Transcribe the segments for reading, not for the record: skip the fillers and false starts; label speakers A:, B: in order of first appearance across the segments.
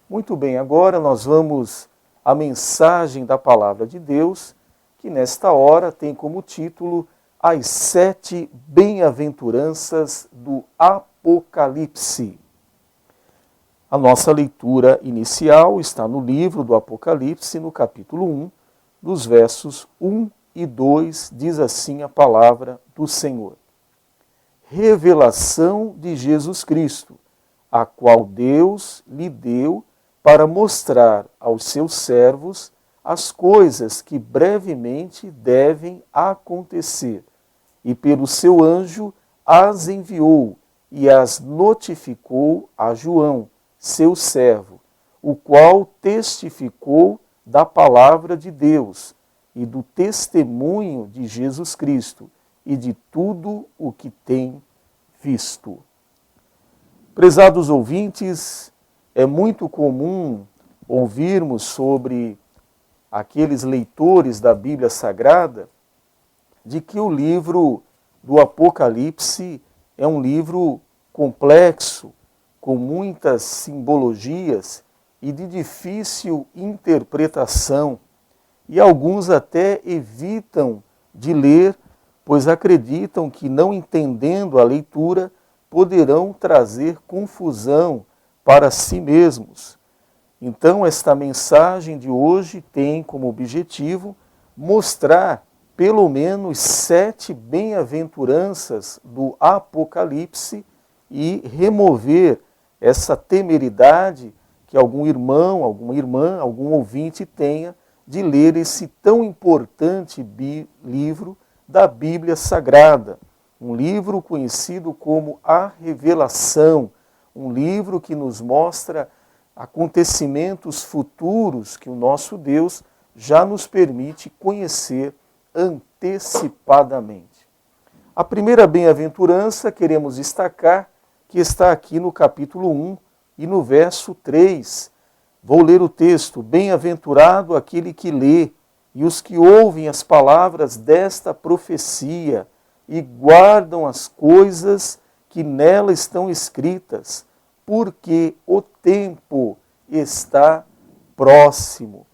A: Muito bem, agora nós vamos à mensagem da Palavra de Deus, que nesta hora tem como título As 7 Bem-aventuranças do Apocalipse. A nossa leitura inicial está no livro do Apocalipse, no capítulo 1, dos versos 1 e 2, diz assim a palavra do Senhor. Revelação de Jesus Cristo, a qual Deus lhe deu para mostrar aos seus servos as coisas que brevemente devem acontecer, e pelo seu anjo as enviou e as notificou a João, seu servo, o qual testificou da palavra de Deus e do testemunho de Jesus Cristo e de tudo o que tem visto. Prezados ouvintes, é muito comum ouvirmos sobre aqueles leitores da Bíblia Sagrada de que o livro do Apocalipse é um livro complexo, com muitas simbologias e de difícil interpretação, e alguns até evitam de ler, pois acreditam que, não entendendo a leitura, poderão trazer confusão para si mesmos. Então, esta mensagem de hoje tem como objetivo mostrar pelo menos 7 bem-aventuranças do Apocalipse e remover essa temeridade que algum irmão, alguma irmã, algum ouvinte tenha de ler esse tão importante livro da Bíblia Sagrada. Um livro conhecido como a Revelação, um livro que nos mostra acontecimentos futuros que o nosso Deus já nos permite conhecer antecipadamente. A primeira bem-aventurança queremos destacar que está aqui no capítulo 1 e no verso 3. Vou ler o texto. Bem-aventurado aquele que lê e os que ouvem as palavras desta profecia e guardam as coisas que nela estão escritas, porque o tempo está próximo.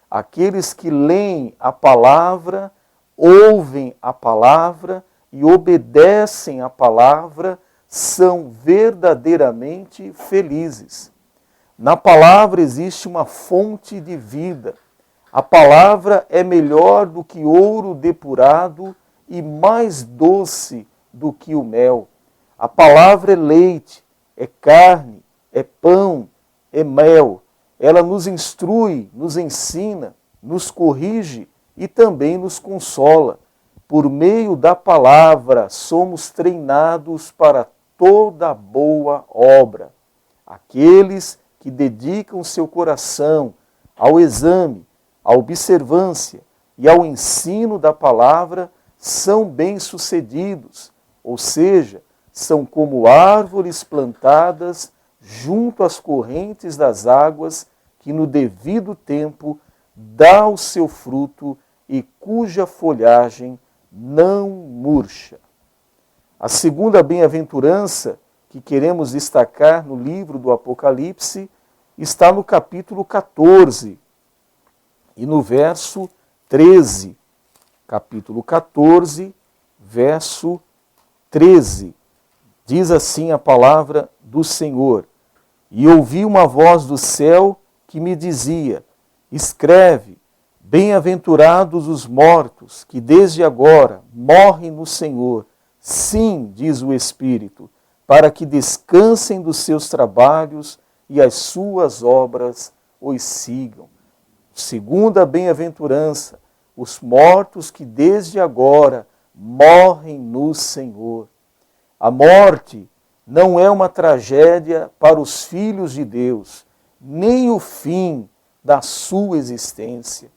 A: Aqueles que leem a palavra, ouvem a palavra e obedecem a palavra são verdadeiramente felizes. Na palavra existe uma fonte de vida. A palavra é melhor do que ouro depurado e mais doce do que o mel. A palavra é leite, é carne, é pão, é mel. Ela nos instrui, nos ensina, nos corrige e também nos consola. Por meio da palavra somos treinados para toda boa obra. Aqueles que dedicam seu coração ao exame, à observância e ao ensino da palavra são bem-sucedidos, ou seja, são como árvores plantadas junto às correntes das águas, que no devido tempo dá o seu fruto e cuja folhagem não murcha. A segunda bem-aventurança que queremos destacar no livro do Apocalipse está no capítulo 14 e no verso 13. Capítulo 14, verso 13. Diz assim a palavra do Senhor: E ouvi uma voz do céu que me dizia: Escreve, bem-aventurados os mortos, que desde agora morrem no Senhor. Sim, diz o Espírito, para que descansem dos seus trabalhos e as suas obras os sigam. Segunda bem-aventurança, os mortos que desde agora morrem no Senhor. A morte não é uma tragédia para os filhos de Deus, nem o fim da sua existência.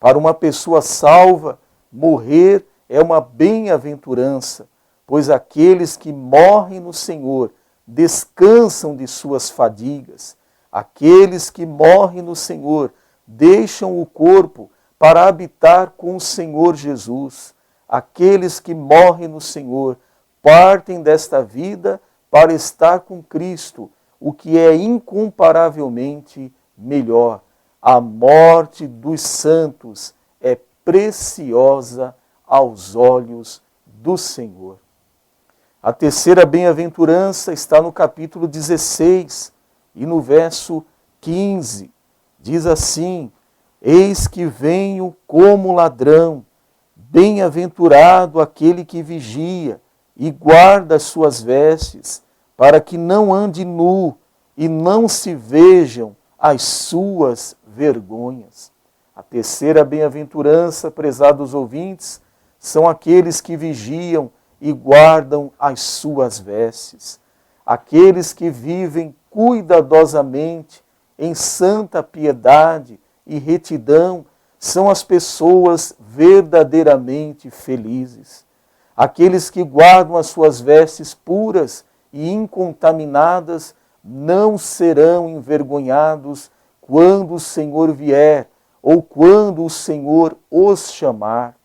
A: Para uma pessoa salva, morrer é uma bem-aventurança, pois aqueles que morrem no Senhor descansam de suas fadigas. Aqueles que morrem no Senhor deixam o corpo para habitar com o Senhor Jesus. Aqueles que morrem no Senhor partem desta vida para estar com Cristo, o que é incomparavelmente melhor. A morte dos santos é preciosa aos olhos do Senhor. A terceira bem-aventurança está no capítulo 16 e no verso 15. Diz assim: eis que venho como ladrão, bem-aventurado aquele que vigia e guarda as suas vestes, para que não ande nu e não se vejam as suas vergonhas. A terceira bem-aventurança, prezados ouvintes, são aqueles que vigiam e guardam as suas vestes. Aqueles que vivem cuidadosamente em santa piedade e retidão são as pessoas verdadeiramente felizes. Aqueles que guardam as suas vestes puras e incontaminadas não serão envergonhados quando o Senhor vier ou quando o Senhor os chamar.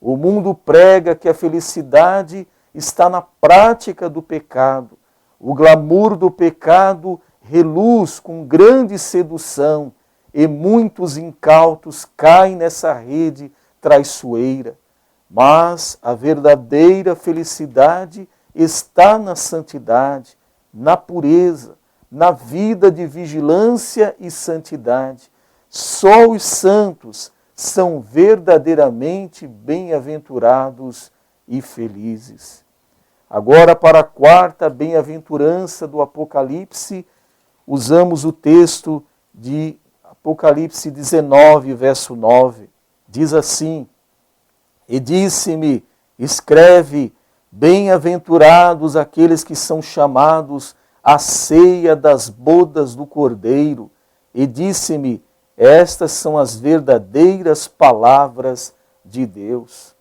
A: O mundo prega que a felicidade está na prática do pecado. O glamour do pecado reluz com grande sedução e muitos incautos caem nessa rede traiçoeira. Mas a verdadeira felicidade está na santidade, na pureza, na vida de vigilância e santidade. Só os santos são verdadeiramente bem-aventurados e felizes. Agora, para a quarta bem-aventurança do Apocalipse, usamos o texto de Apocalipse 19, verso 9. Diz assim: e disse-me, escreve, bem-aventurados aqueles que são chamados à ceia das bodas do Cordeiro. E disse-me, estas são as verdadeiras palavras de Deus.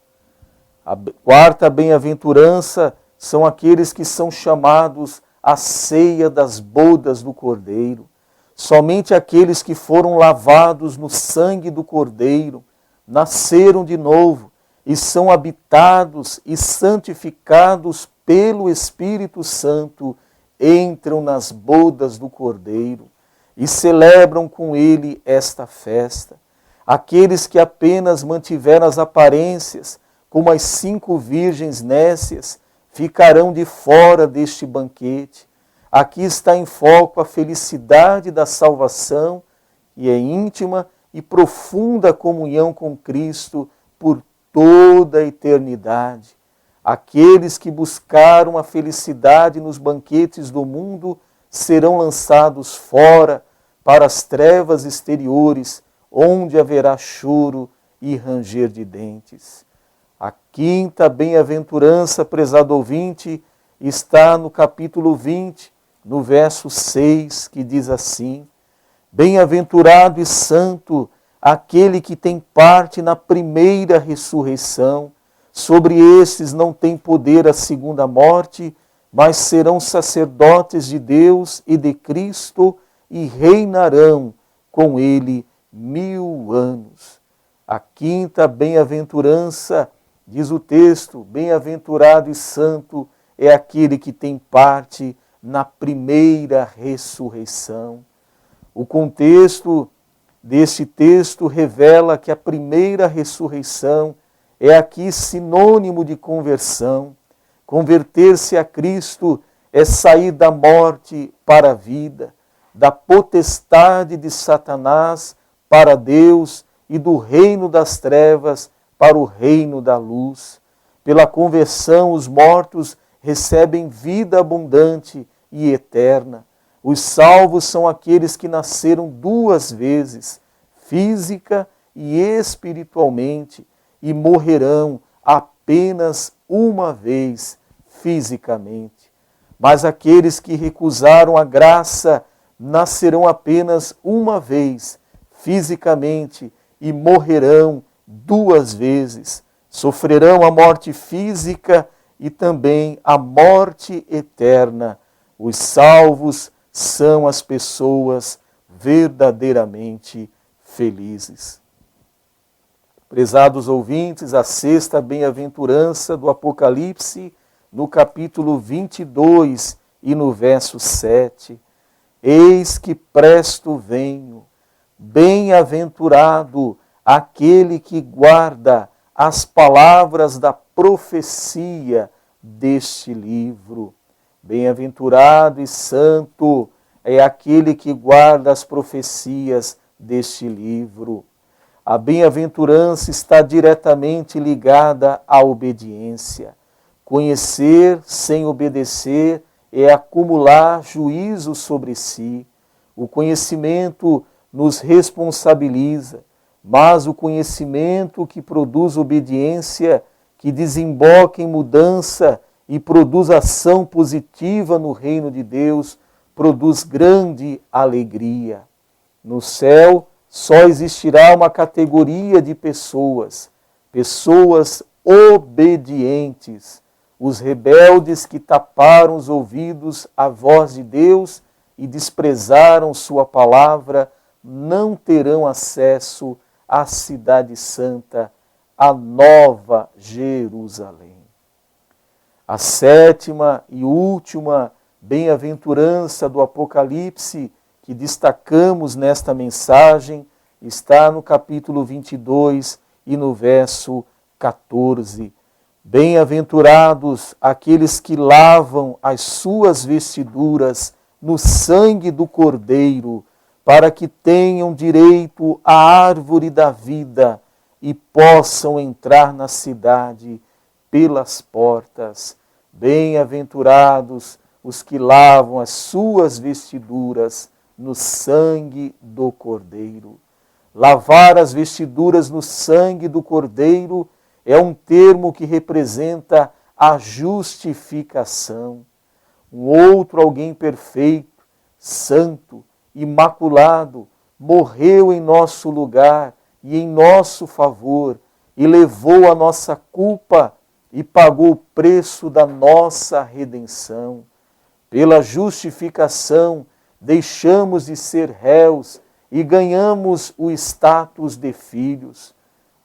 A: A quarta bem-aventurança são aqueles que são chamados à ceia das bodas do Cordeiro. Somente aqueles que foram lavados no sangue do Cordeiro, nasceram de novo e são habitados e santificados pelo Espírito Santo, entram nas bodas do Cordeiro e celebram com ele esta festa. Aqueles que apenas mantiveram as aparências, como as 5 virgens nécias, ficarão de fora deste banquete. Aqui está em foco a felicidade da salvação e é íntima e profunda comunhão com Cristo por toda a eternidade. Aqueles que buscaram a felicidade nos banquetes do mundo serão lançados fora para as trevas exteriores, onde haverá choro e ranger de dentes. A quinta bem-aventurança, prezado ouvinte, está no capítulo 20, no verso 6, que diz assim: bem-aventurado e santo aquele que tem parte na primeira ressurreição. Sobre estes não tem poder a segunda morte, mas serão sacerdotes de Deus e de Cristo e reinarão com ele 1000 anos. A quinta bem-aventurança, diz o texto, bem-aventurado e santo é aquele que tem parte na primeira ressurreição. O contexto deste texto revela que a primeira ressurreição é aqui sinônimo de conversão. Converter-se a Cristo é sair da morte para a vida, da potestade de Satanás para Deus e do reino das trevas para o reino da luz. Pela conversão, os mortos recebem vida abundante e eterna. Os salvos são aqueles que nasceram 2 vezes, física e espiritualmente, e morrerão apenas uma vez, fisicamente. Mas aqueles que recusaram a graça nascerão apenas uma vez, fisicamente, e morrerão 2 vezes. Sofrerão a morte física e também a morte eterna. Os salvos são as pessoas verdadeiramente felizes. Prezados ouvintes, a sexta bem-aventurança do Apocalipse, no capítulo 22 e no verso 7. Eis que presto venho, Bem-aventurado aquele que guarda as palavras da profecia deste livro. Bem-aventurado e santo é aquele que guarda as profecias deste livro. A bem-aventurança está diretamente ligada à obediência. Conhecer sem obedecer é acumular juízo sobre si. O conhecimento nos responsabiliza, mas o conhecimento que produz obediência, que desemboca em mudança e produz ação positiva no reino de Deus, produz grande alegria. No céu só existirá uma categoria de pessoas, pessoas obedientes, os rebeldes que taparam os ouvidos à voz de Deus e desprezaram sua palavra, não terão acesso à cidade santa, a Nova Jerusalém. A sétima e última bem-aventurança do Apocalipse que destacamos nesta mensagem está no capítulo 22 e no verso 14. Bem-aventurados aqueles que lavam as suas vestiduras no sangue do Cordeiro, para que tenham direito à árvore da vida e possam entrar na cidade pelas portas. Bem-aventurados os que lavam as suas vestiduras no sangue do Cordeiro. Lavar as vestiduras no sangue do Cordeiro é um termo que representa a justificação. Um outro alguém perfeito, santo, imaculado, morreu em nosso lugar e em nosso favor e levou a nossa culpa e pagou o preço da nossa redenção. Pela justificação, deixamos de ser réus e ganhamos o status de filhos.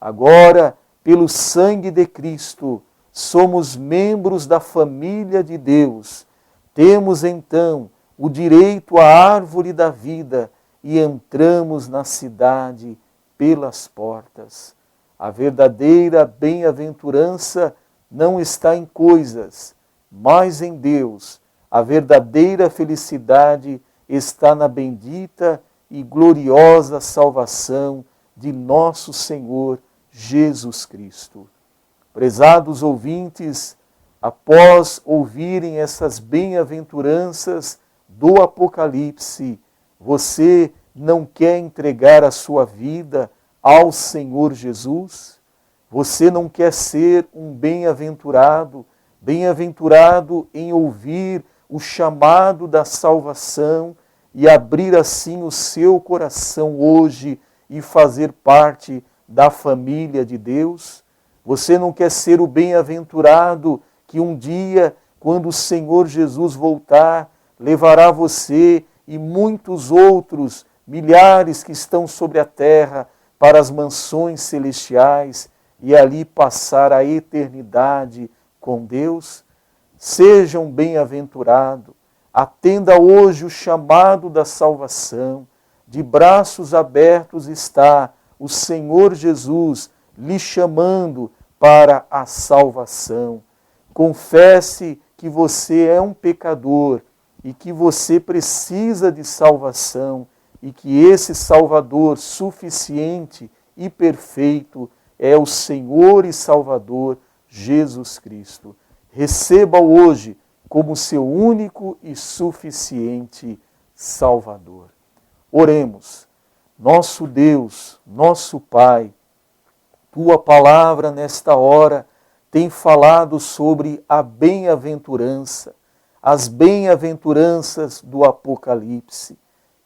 A: Agora, pelo sangue de Cristo, somos membros da família de Deus. Temos então o direito à árvore da vida e entramos na cidade pelas portas. A verdadeira bem-aventurança não está em coisas, mas em Deus. A verdadeira felicidade está na bendita e gloriosa salvação de nosso Senhor Jesus Cristo. Prezados ouvintes, após ouvirem essas bem-aventuranças do Apocalipse, você não quer entregar a sua vida ao Senhor Jesus? Você não quer ser um bem-aventurado, bem-aventurado em ouvir o chamado da salvação e abrir assim o seu coração hoje e fazer parte da família de Deus? Você não quer ser o bem-aventurado que um dia, quando o Senhor Jesus voltar, levará você e muitos outros, milhares que estão sobre a terra, para as mansões celestiais e ali passar a eternidade com Deus? Sejam bem-aventurados, atenda hoje o chamado da salvação, de braços abertos está o Senhor Jesus lhe chamando para a salvação. Confesse que você é um pecador e que você precisa de salvação e que esse Salvador suficiente e perfeito é o Senhor e Salvador Jesus Cristo. Receba-o hoje como seu único e suficiente Salvador. Oremos. Nosso Deus, nosso Pai, Tua palavra nesta hora tem falado sobre a bem-aventurança, as bem-aventuranças do Apocalipse.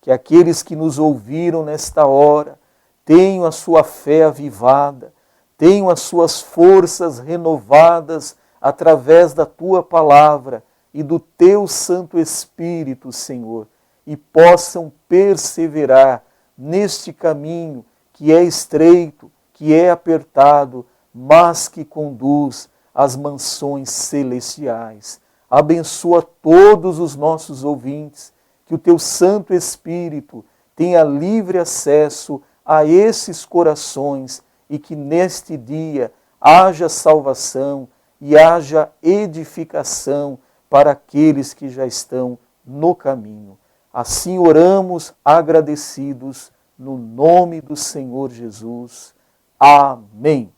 A: Que aqueles que nos ouviram nesta hora tenham a sua fé avivada, tenham as suas forças renovadas através da Tua palavra e do Teu Santo Espírito, Senhor, e possam perseverar neste caminho que é estreito, que é apertado, mas que conduz às mansões celestiais. Abençoa todos os nossos ouvintes, que o Teu Santo Espírito, tenha livre acesso a esses corações e que neste dia haja salvação e haja edificação para aqueles que já estão no caminho. Assim oramos agradecidos no nome do Senhor Jesus. Amém.